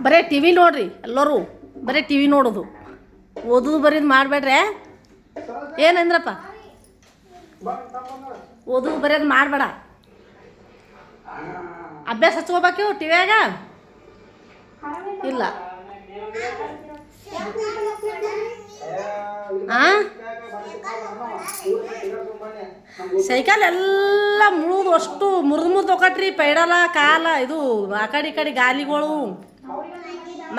ಬರೀ T V ನೋಡ್ರಿ ಎಲ್ಲರೂ, ಬರೀ ಟಿ ವಿ ನೋಡೋದು, ಓದೋದು ಬರೀದು ಮಾಡಬೇಡ್ರೆ. ಏನಂದ್ರಪ್ಪ? ಓದೋದು ಬರೆಯೋದು ಮಾಡಬೇಡ, ಅಭ್ಯಾಸ ಹಚ್ಕೋಬೇಕು ಟಿವಿಯಾಗ. ಇಲ್ಲ ಸೈಕಲ್ ಎಲ್ಲ ಮುರಿದು ಅಷ್ಟು ಮುರಿದು ಹೋಗಟ್ರಿ, ಪೈಡಲ ಕಾಲ ಇದು ಆ ಕಡೆ ಈ ಕಡೆ ಗಾಲಿಗಳು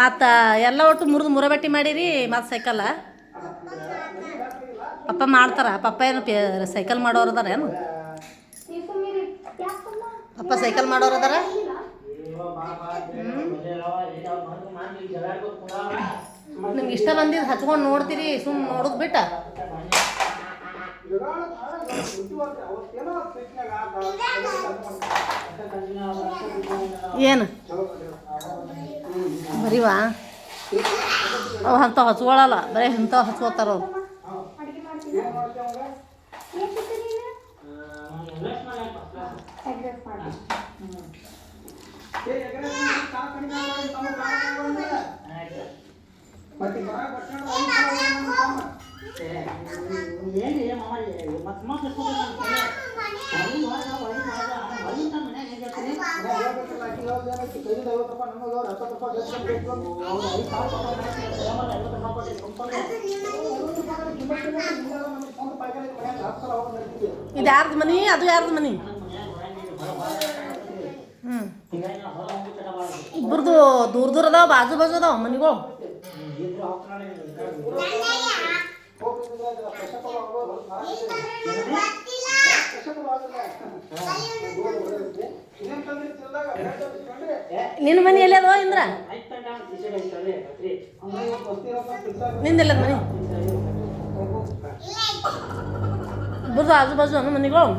ಮತ್ತು ಎಲ್ಲ ಒಟ್ಟು ಮುರಬಟ್ಟಿ ಮಾಡಿರಿ. ಮತ್ತು ಸೈಕಲ್ಲ ಪಪ್ಪ ಮಾಡ್ತಾರ? ಪಪ್ಪ ಏನು ಸೈಕಲ್ ಮಾಡೋರು ಅದಾರ ಏನು? ಪಪ್ಪ ಸೈಕಲ್ ಮಾಡೋರು ಅದಾರ? ನಿಮ್ಗೆ ಇಷ್ಟ ಬಂದಿದ್ದು ಹಚ್ಕೊಂಡು ನೋಡ್ತೀರಿ, ಸುಮ್ಮನೆ ನೋಡೋದು ಬಿಟ್ಟ ಏನು ಬರೀವಾ? ಅವು ಅಂಥವು ಹಚ್ಕೊಳ್ಳಲ್ಲ, ಬರೀ ಇಂಥವು ಹಚ್ಕೋತಾರ ಅವ್ರು. ಇದು ಯಾರ್ದು ಮನಿ? ಅದು ಯಾರ್ದು ಮನಿ? ಇಬ್ಬರದು ದೂರ ದೂರ ಅದಾವ, ಬಾಜು ಬಾಜು ಅದಾವ ಮನಿಗಳು. ನಿನ್ನ ಮನಿ ಎಲ್ಲಿ ಅದೋ ಇಂದ್ರ? ನಿಂದೆಲ್ಲದ ಮನಿ? ಇಬ್ಬರದು ಆಜು ಬಾಜು ಅನ್ನ ಮನಿಗಳು.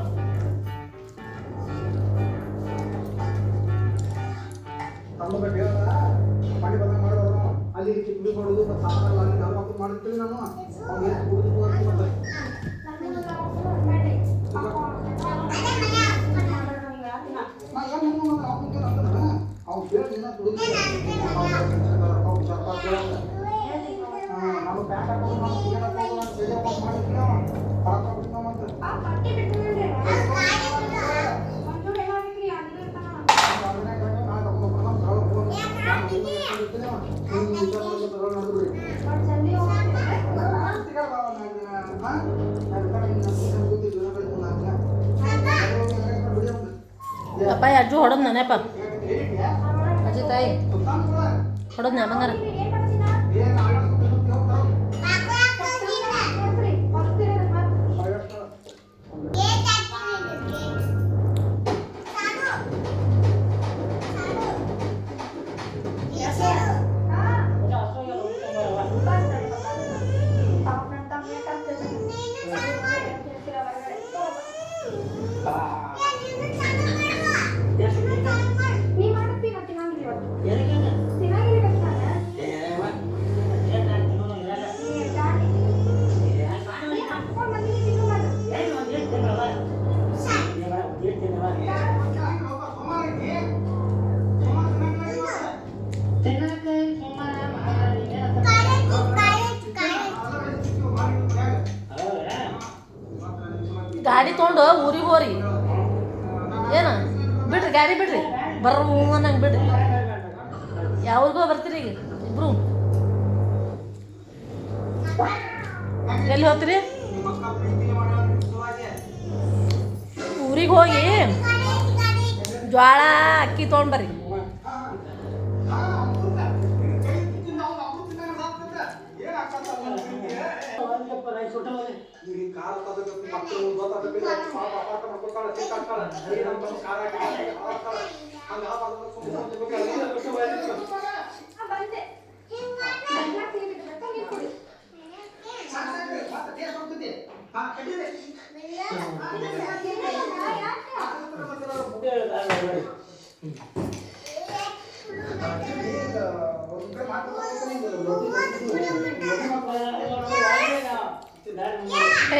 ಅಪ್ಪ ಅಜ್ಜು ಹೊಡೋದು ನೆನಪ, ಅಜ್ಜಿ ತಾಯಿ ಹೊಡೋದು ನೆನಪಂಗಾರ. ಗಾಡಿ ತೊಗೊಂಡು ಊರಿಗೆ ಹೋರಿ. ಏನು ಬಿಡ್ರಿ ಗಾಡಿ ಬಿಡ್ರಿ, ಬರ್ರು ಅನ್ನಂಗೆ ಬಿಡ್ರಿ. ಯಾವ್ರಿಗೋ ಬರ್ತೀರಿ ಈಗ ಇಬ್ರು? ಎಲ್ಲಿ ಹೋಗ್ತೀರಿ? ಊರಿಗೆ ಹೋಗಿ ಜ್ವಾಳ ಅಕ್ಕಿ ತೊಗೊಂಡ್ಬರ್ರಿ.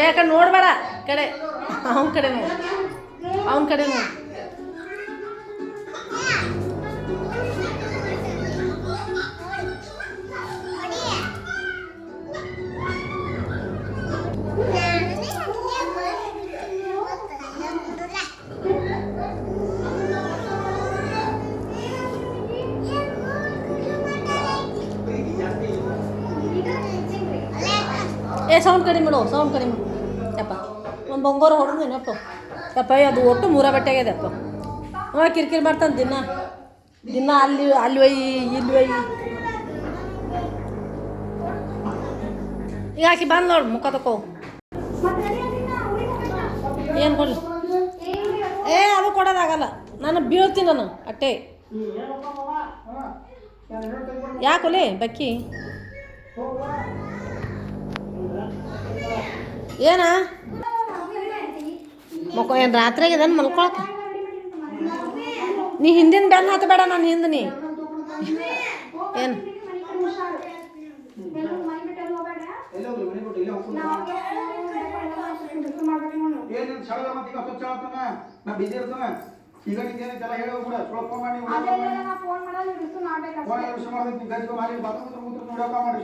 ಯಾಕಂದ್ರೆ ನೋಡ್ಬೇಡ ಕಡೆ, ಅವನ ಕಡೆ ನೋಡು, ಅವನ ಕಡೆ ನೋಡು. ಸೌಂಡ್ ಕಡಿಮೆ ಬಿಡು, ಸೌಂಡ್ ಕಡಿಮೆ ಯಪ್ಪ. ಒಂದು ಬಂಗಾರ ಹೊಡೆದು ನೆನಪು ಯಪ್ಪ. ಅದು ಒಟ್ಟು ಮೂರ ಬಟ್ಟೆಗಿದೆ ಅಪ್ಪ. ಅವ ಕಿರಿಕಿರಿ ಮಾಡ್ತಾನೆ ದಿನ ದಿನ. ಅಲ್ಲಿ ಒಯ್ಯಿ ಇಲ್ಲಿ ಒಯ್ಯಿ. ಈಗ ಆಕಿ ಬಂದು ನೋಡು, ಮುಖ ತಕೋ. ಏನು ಕೊಡಲಿ? ಅದು ಕೊಡೋದಾಗಲ್ಲ, ನಾನು ಬೀಳ್ತೀನಿ ನಾನು ಅಟ್ಟೆ. ಯಾಕೊಲೆ ಬಕ್ಕಿ ಏನ ಮಕ್ಕೋ? ಏನು ರಾತ್ರಿಗೆ ಇದನ್ನು ಮಲ್ಕೊಳಕ? ನೀ ಹಿಂದಿನ ಬೆನ್ನ ಹತ್ತಬೇಡ, ನಾನು ಹಿಂದೆ ನೀ ಏನು ಈಗ ನಿಂಗೆಲ್ಲ ಹೇಳೋ ಕೂಡ ಫೋನ್ ಮಾಡಿ ಫೋನ್ ಮಾಡಿ